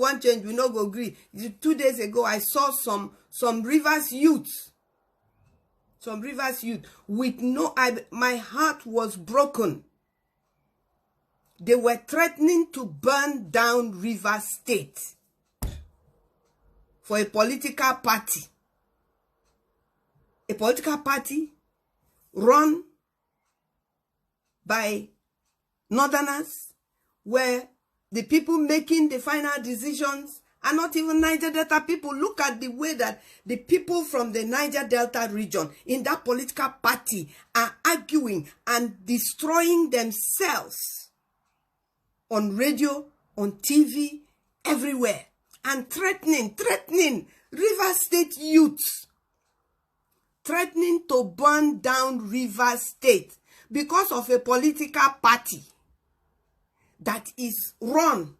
want change, we no go agree. 2 days ago, I saw some Rivers youth. Some Rivers youth with my heart was broken. They were threatening to burn down Rivers State for a political party. A political party run by Northerners, where the people making the final decisions are not even Niger Delta people. Look at the way that the people from the Niger Delta region in that political party are arguing and destroying themselves on radio, on TV, everywhere, and threatening Rivers State youths, threatening to burn down Rivers State because of a political party that is run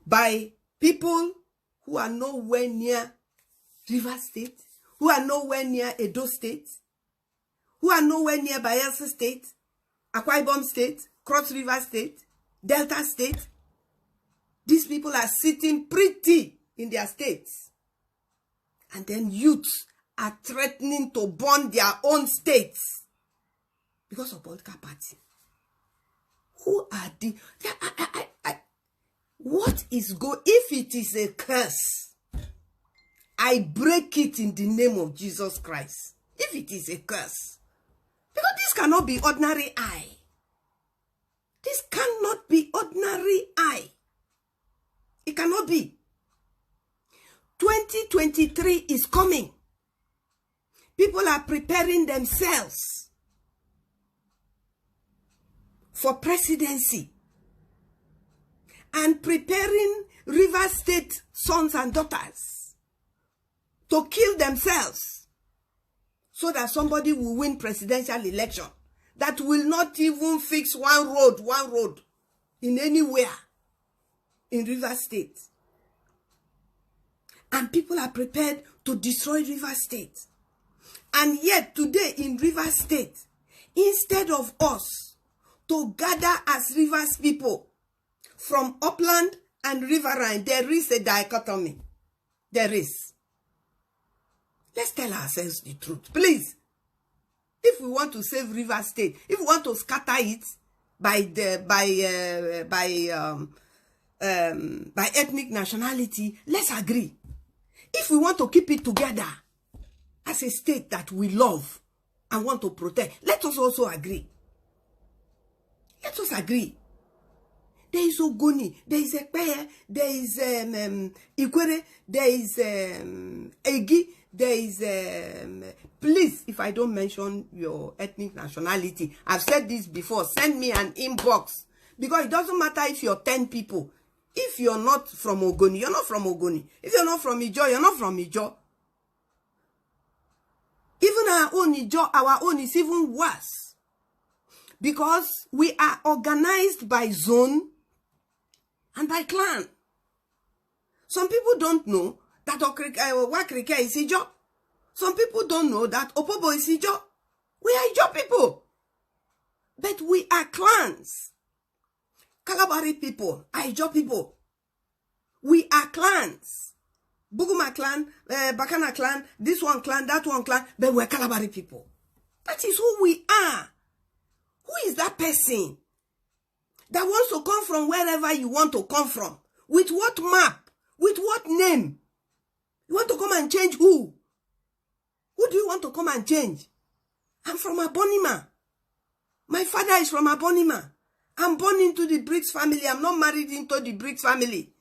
by people who are nowhere near Rivers State, who are nowhere near Edo State, who are nowhere near Bayelsa State, Akwa Ibom State, Cross River State, Delta State. These people are sitting pretty in their states. And then youths are threatening to burn their own states because of political party. Who are the... What is if it is a curse, I break it in the name of Jesus Christ. If it is a curse. Because this cannot be ordinary eye. This cannot be ordinary eye. It cannot be. 2023 is coming. People are preparing themselves for presidency and preparing River State sons and daughters to kill themselves so that somebody will win presidential election that will not even fix one road in anywhere in River State. And people are prepared to destroy River State. And yet today in River State, instead of us to gather as Rivers people from upland and riverine, there is a dichotomy. There is. Let's tell ourselves the truth, please. If we want to save River State, if we want to scatter it by ethnic nationality, let's agree. If we want to keep it together as a state that we love and want to protect, let us also agree. Let us agree. There is Ogoni, there is Ekpeye, there is Ikwere, there is Egi, there is... please, if I don't mention your ethnic nationality, I've said this before, send me an inbox. Because it doesn't matter if you're 10 people. If you're not from Ogoni, you're not from Ogoni. If you're not from Ijo, you're not from Ijo. Even our own Ijo, our own is even worse. Because we are organized by zone and by clan. Some people don't know that Wakrike is Ijo. Some people don't know that Opobo is Ijo. We are Ijo people. But we are clans. Kalabari people are Ijo people. We are clans. Buguma clan, Bakana clan, this one clan, that one clan, but we're Kalabari people. That is who we are. Who is that person that wants to come from wherever you want to come from? With what map? With what name? You want to come and change who? Who do you want to come and change? I'm from Abonima. My father is from Abonima. I'm born into the Briggs family. I'm not married into the Briggs family.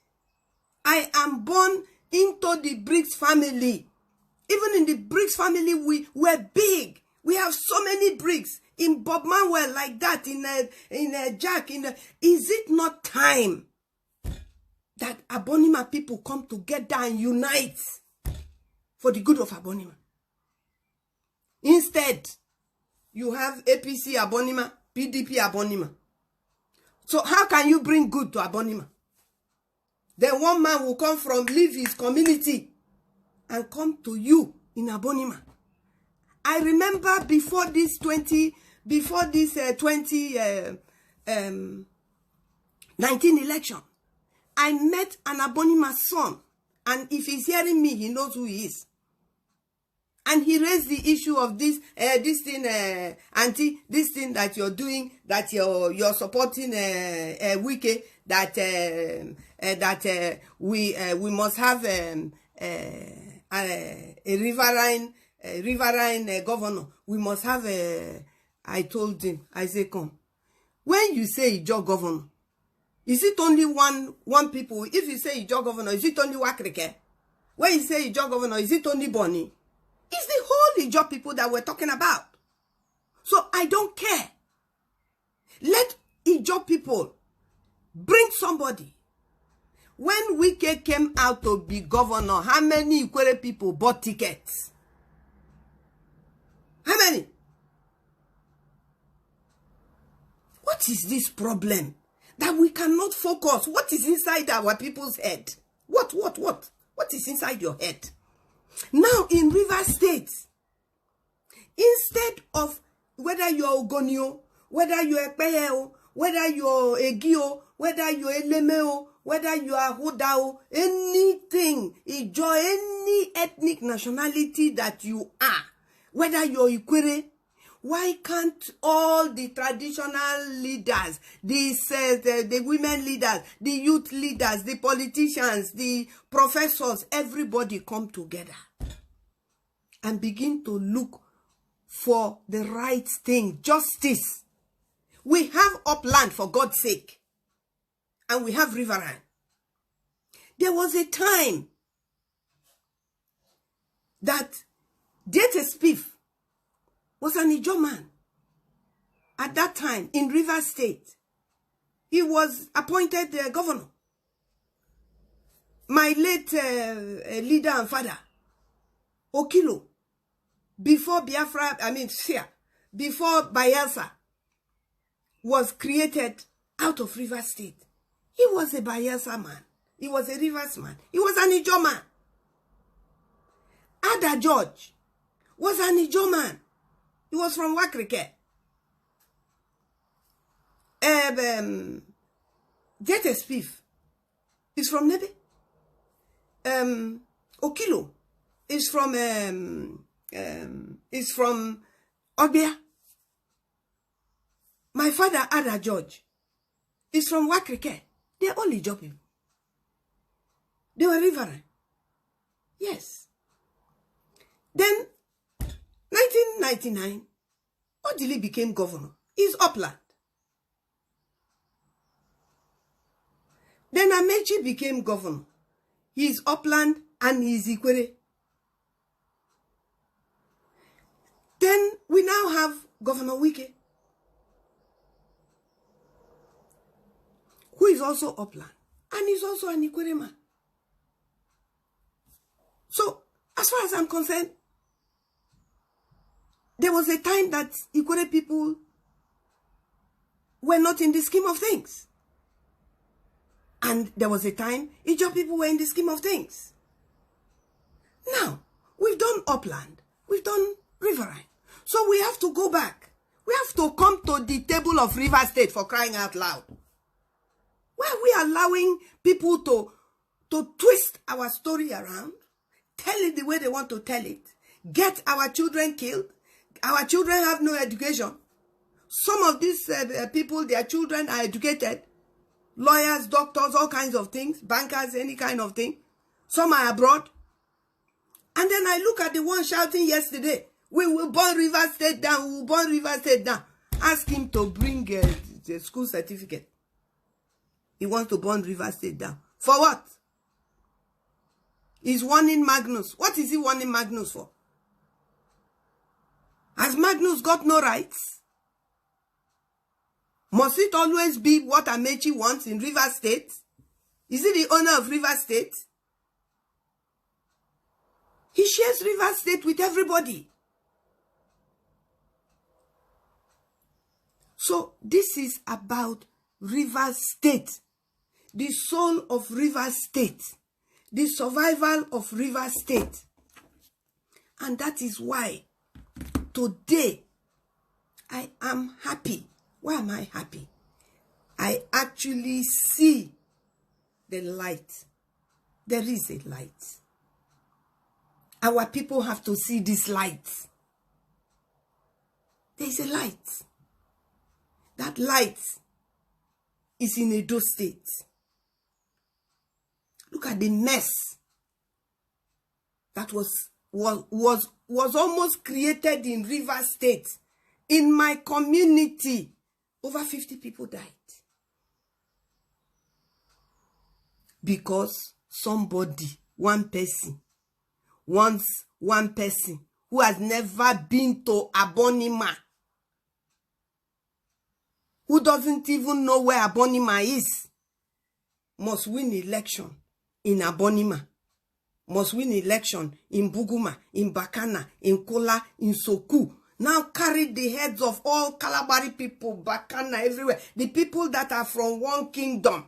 I am born into the Briggs family. Even in the Briggs family, we're big. We have so many Briggs. In Bob Manuel, like that, in Jack, is it not time that Abonima people come together and unite for the good of Abonima? Instead, you have APC Abonima, PDP Abonima. So how can you bring good to Abonima? Then one man will come leave his community and come to you in Abonima. I remember before this 2019 election, I met an Abonima's son. And if he's hearing me, he knows who he is. And he raised the issue of this thing, auntie, this thing that you're doing, that you're supporting Wike, that we must have a riverine governor. We must have I told him, I say, come. When you say Ijaw governor, is it only one people? If you say Ijaw governor, is it only Wakrike? When you say Ijaw governor, is it only Bonny? It's the whole Ijaw people that we're talking about. So I don't care. Let Ijaw people bring somebody. When Wike came out to be governor, how many Ikwere people bought tickets? How many? What is this problem? That we cannot focus. What is inside our people's head? What? What is inside your head? Now in Rivers State, instead of whether you're Ogonio, whether you're Ekpeye, whether you're Egio, whether you're Elemeo, whether you are Hodao, anything, Ijaw, any ethnic nationality that you are, whether you're Ikwere, why can't all the traditional leaders, the women leaders, the youth leaders, the politicians, the professors, everybody come together and begin to look for the right thing, justice? We have upland, for God's sake, and we have riverine. There was a time that Jete Spiff was an Ijaw man. At that time, in Rivers State, he was appointed governor. My late leader and father, Okilo, before Biafra, before Bayelsa was created out of Rivers State, he was a Bayelsa man. He was a Rivers man. He was an Ijaw man. Ada George was an Ijaw man. He was from Wakrike. Jete Spiff is from Nebe. Okilo is from Obia. My father, Ada George, is from Wakrike. They're all Ijaw people. They were riverine. Yes. Then 1999, Odili became governor. He's upland. Then Amechi became governor. He's upland and he's Ikwere. Then we now have Governor Wike, who is also upland and he's also an Ikwere man. So, as far as I'm concerned, there was a time that Ikwere people were not in the scheme of things. And there was a time Ijaw people were in the scheme of things. Now, we've done upland. We've done riverine. So we have to go back. We have to come to the table of Rivers State, for crying out loud. Why are we allowing people to twist our story around, tell it the way they want to tell it, get our children killed? Our children have no education. Some of these people, their children are educated. Lawyers, doctors, all kinds of things. Bankers, any kind of thing. Some are abroad. And then I look at the one shouting yesterday, we will burn Rivers State down, we will burn Rivers State down. Ask him to bring the school certificate. He wants to burn Rivers State down. For what? He's warning Magnus. What is he warning Magnus for? Has Magnus got no rights? Must it always be what Amechi wants in Rivers State? Is he the owner of Rivers State? He shares Rivers State with everybody. So this is about Rivers State, the soul of Rivers State, the survival of Rivers State. And that is why today I am happy. Why am I happy? I actually see the light. There is a light. Our people have to see this light. There is a light. That light is in Edo State. Look at the mess that was almost created in Rivers State. In my community, over 50 people died. Because somebody, one person who has never been to Abonima, who doesn't even know where Abonima is, must win election in Abonima, must win election in Buguma, in Bakana, in Kola, in Soku. Now carry the heads of all Kalabari people, Bakana, everywhere. The people that are from one kingdom.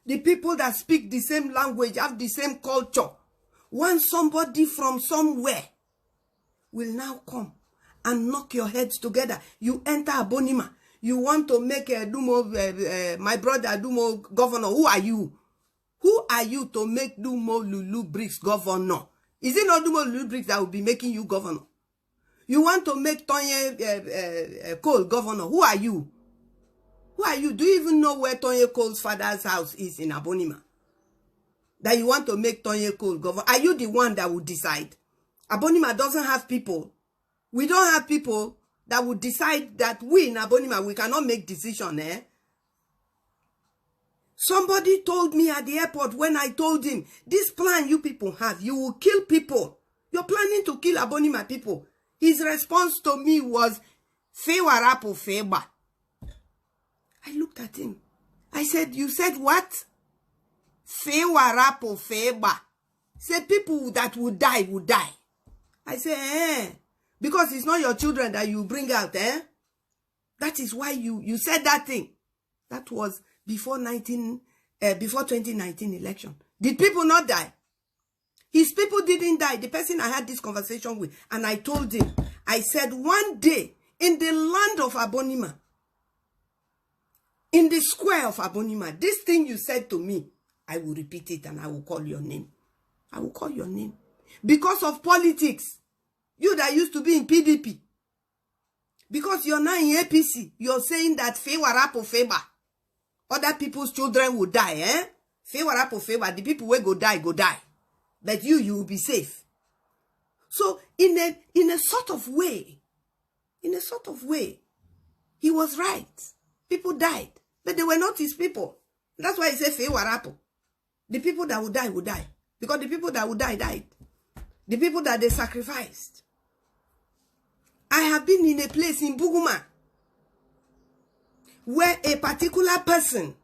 The people that speak the same language, have the same culture. When somebody from somewhere will now come and knock your heads together. You enter Abonima. You want to make a Dumo, my brother Dumo governor. Who are you? Who are you to make Dumo Lulu Briggs governor? Is it not Dumo Lulu Briggs that will be making you governor? You want to make Tonye Cole governor. Who are you? Who are you? Do you even know where Tonye Cole's father's house is in Abonima? That you want to make Tonye Cole governor? Are you the one that will decide? Abonima doesn't have people. We don't have people that would decide that we in Abonima, we cannot make decision, eh? Somebody told me at the airport when I told him, this plan you people have, you will kill people. You're planning to kill Abonima people. His response to me was, Fewarapo Feba. I looked at him. I said, you said what? Fewarapo Feba. Said people that would die, would die. I said, because it's not your children that you bring out, eh? That is why you said that thing. That was before 2019 election. Did people not die? His people didn't die. The person I had this conversation with, and I told him, I said, one day in the land of Abonima, in the square of Abonima, this thing you said to me, I will repeat it and I will call your name. I will call your name. Because of politics. You that used to be in PDP. Because you're now in APC. You're saying that Fewarapo Feba. Other people's children will die, eh? Fewarapo Feba. The people will go die, go die. But you will be safe. So, in a sort of way, he was right. People died. But they were not his people. That's why he said Fewarapo. The people that would die would die. Because the people that would die, died. The people that they sacrificed. I have been in a place in Buguma where a particular person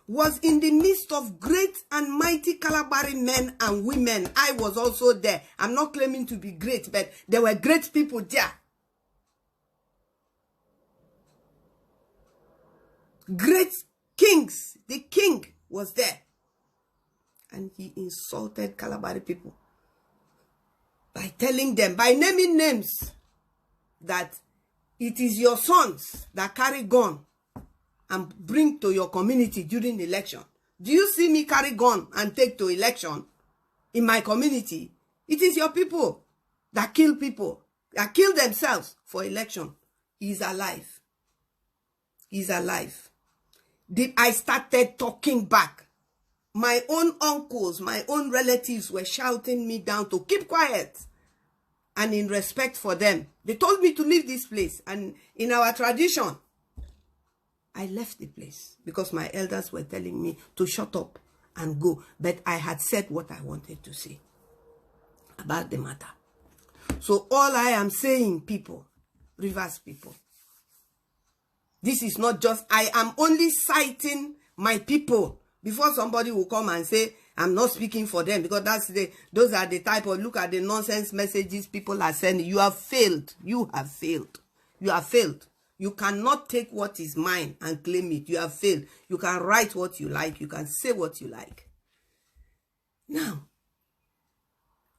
was in the midst of great and mighty Kalabari men and women. I was also there. I'm not claiming to be great, but there were great people there. Great kings. The king was there. And he insulted Kalabari people by telling them, by naming names, that it is your sons that carry gun and bring to your community during election. Do you see me carry gun and take to election in my community? It is your people that kill people, that kill themselves for election. He's alive. He's alive. I started talking back. My own uncles, my own relatives were shouting me down to keep quiet. And in respect for them, they told me to leave this place. And in our tradition, I left the place because my elders were telling me to shut up and go. But I had said what I wanted to say about the matter. So all I am saying, people, Rivers people, this is not just, I am only citing my people before somebody will come and say, I'm not speaking for them, because those are the type of, look at the nonsense messages people are sending. You have failed. You have failed. You have failed. You cannot take what is mine and claim it. You have failed. You can write what you like. You can say what you like. Now,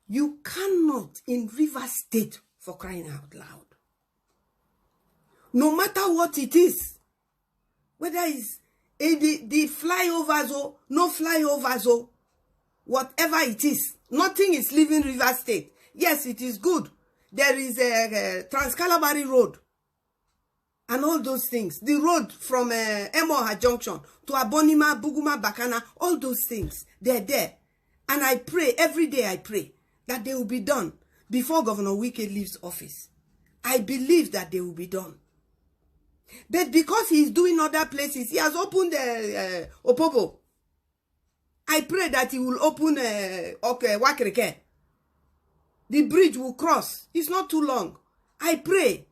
you cannot in Rivers State, for crying out loud, no matter what it is, whether it's The flyovers, oh, no flyovers, oh, whatever it is, nothing is leaving River State. Yes, it is good. There is a Trans-Calabari Road and all those things. The road from Emoha Junction to Abonima, Buguma, Bakana, all those things, they're there. And I pray, every day I pray, that they will be done before Governor Wike leaves office. I believe that they will be done. But because he is doing other places, he has opened Opobo. I pray that he will open Wakreke. The bridge will cross. It's not too long. I pray.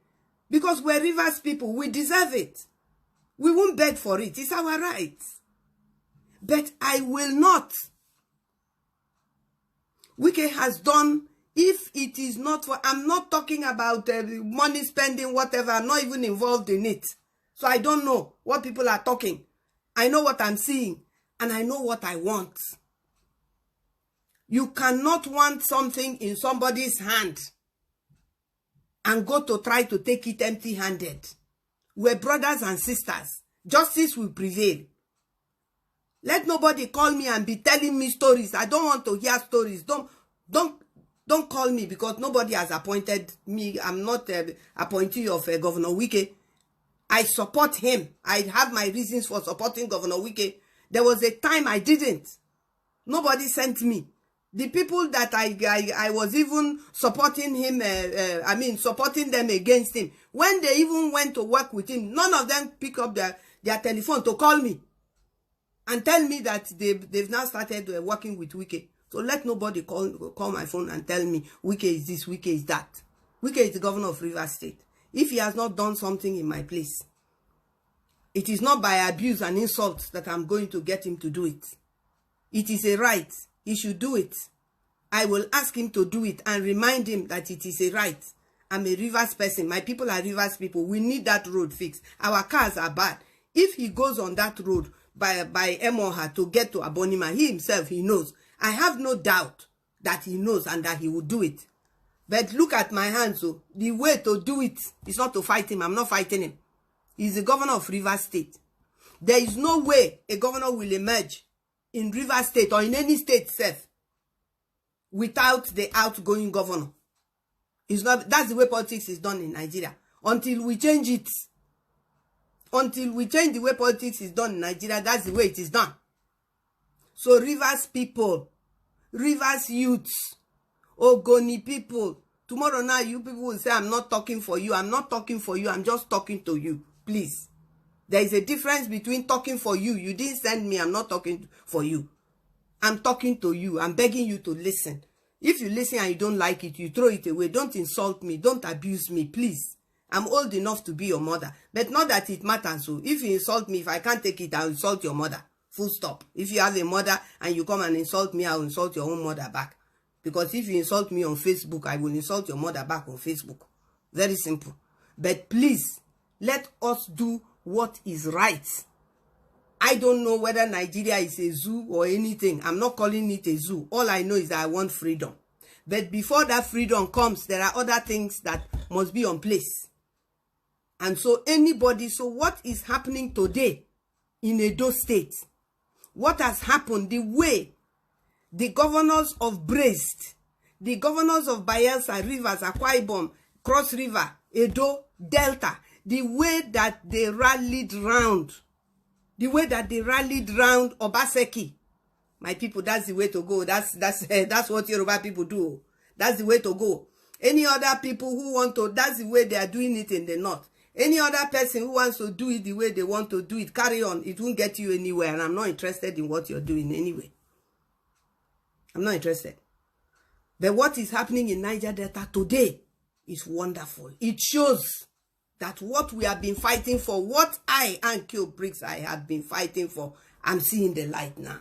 Because we're Rivers people. We deserve it. We won't beg for it. It's our right. But I will not. Wike has done, if it is not for, I'm not talking about money spending, whatever. I'm not even involved in it. So I don't know what people are talking. I know what I'm seeing. And I know what I want. You cannot want something in somebody's hand and go to try to take it empty-handed. We're brothers and sisters. Justice will prevail. Let nobody call me and be telling me stories. I don't want to hear stories. Don't call me, because nobody has appointed me. I'm not appointee of Governor Wike. I support him. I have my reasons for supporting Governor Wike. There was a time I didn't. Nobody sent me. The people that I was even supporting him, supporting them against him, when they even went to work with him, none of them pick up their telephone to call me and tell me that they've now started working with Wike. So let nobody call my phone and tell me Wike is this, Wike is that. Wike is the governor of Rivers State. If he has not done something in my place, it is not by abuse and insult that I'm going to get him to do it. It is a right. He should do it. I will ask him to do it and remind him that it is a right. I'm a Rivers person. My people are Rivers people. We need that road fixed. Our cars are bad. If he goes on that road by Emoha to get to Abonima, he himself, he knows. I have no doubt that he knows and that he will do it. But look at my hands. So the way to do it is not to fight him. I'm not fighting him. He's the governor of Rivers State. There is no way a governor will emerge in Rivers State or in any state itself without the outgoing governor. It's not. That's the way politics is done in Nigeria. Until we change it. Until we change the way politics is done in Nigeria, that's the way it is done. So Rivers people, Rivers youths, Ogoni people, tomorrow now you people will say, I'm not talking for you. I'm not talking for you. I'm just talking to you. Please. There is a difference between talking for you. You didn't send me. I'm not talking for you. I'm talking to you. I'm begging you to listen. If you listen and you don't like it, you throw it away. Don't insult me. Don't abuse me, please. I'm old enough to be your mother. But not that it matters. So if you insult me, if I can't take it, I'll insult your mother. Full stop. If you have a mother and you come and insult me, I'll insult your own mother back. Because if you insult me on Facebook, I will insult your mother back on Facebook. Very simple. But please, let us do what is right. I don't know whether Nigeria is a zoo or anything. I'm not calling it a zoo. All I know is that I want freedom. But before that freedom comes, there are other things that must be on place. And so so what is happening today in Edo State? What has happened, the way the governors of Brest, the governors of Bayelsa, Rivers, Akwa Ibom, Cross River, Edo, Delta, the way that they rallied round, Obaseki. My people, that's the way to go. That's what Yoruba people do. That's the way to go. Any other people who want to, that's the way they are doing it in the north. Any other person who wants to do it the way they want to do it, carry on. It won't get you anywhere, and I'm not interested in what you're doing anyway. I'm not interested. But what is happening in Niger Delta today is wonderful. It shows that what we have been fighting for, what I and Q Briggs I have been fighting for, I'm seeing the light now.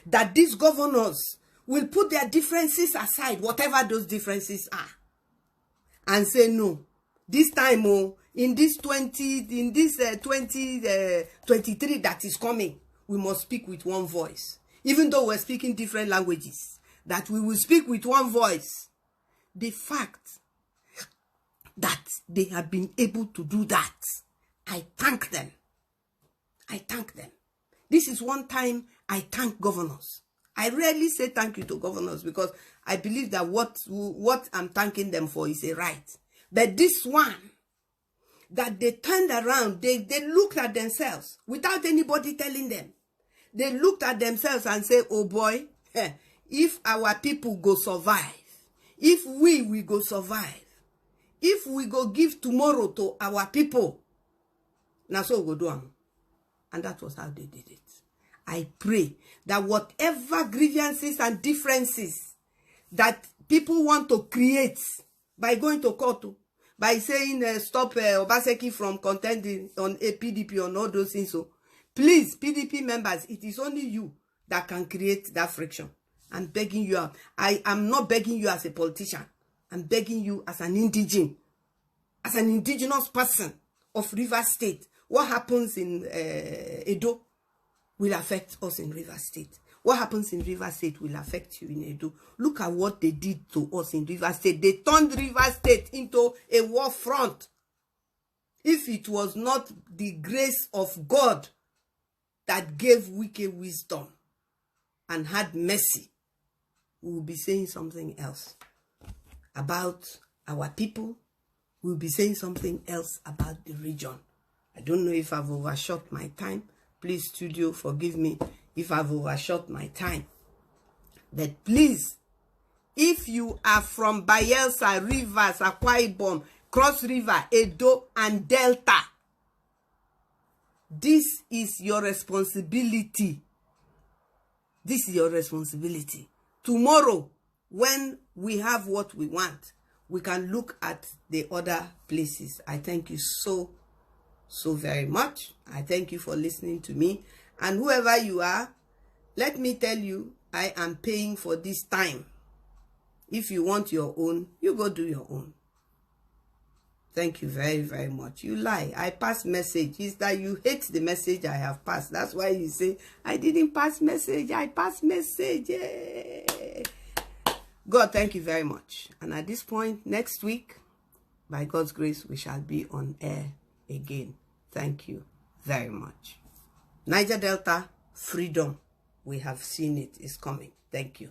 That these governors will put their differences aside, whatever those differences are, and say no. This time, in this 2023 that is coming, we must speak with one voice. Even though we're speaking different languages, that we will speak with one voice. The fact that they have been able to do that, I thank them. I thank them. This is one time I thank governors. I rarely say thank you to governors because I believe that what I'm thanking them for is a right. But this one, that they turned around, they looked at themselves without anybody telling them. They looked at themselves and said, oh boy, if our people go survive, if we go survive, if we go give tomorrow to our people, now so we go do them. And that was how they did it. I pray that whatever grievances and differences that people want to create by going to court, by saying stop Obaseki from contending on a PDP on all those things, so please, PDP members, it is only you that can create that friction. I'm begging you out. I am not begging you as a politician. I'm begging you as an indigenous person of Rivers State. What happens in Edo will affect us in Rivers State. What happens in Rivers State will affect you in Edo. Look at what they did to us in Rivers State. They turned Rivers State into a war front. If it was not the grace of God that gave Wike wisdom and had mercy, we will be saying something else about our people. We will be saying something else about the region. I don't know if I've overshot my time. Please, studio, forgive me if I've overshot my time. But please, if you are from Bayelsa, Rivers, Akwa Ibom, Cross River, Edo, and Delta, this is your responsibility. This is your responsibility. Tomorrow, when we have what we want, we can look at the other places. I thank you so very much. I thank you for listening to me. And whoever you are, let me tell you, I am paying for this time. If you want your own, you go do your own. Thank you very, very much. You lie. I pass message. It's that you hate the message I have passed. That's why you say, I didn't pass message. I passed message. Yeah. God, thank you very much. And at this point, next week, by God's grace, we shall be on air again. Thank you very much. Niger Delta, freedom. We have seen it is coming. Thank you.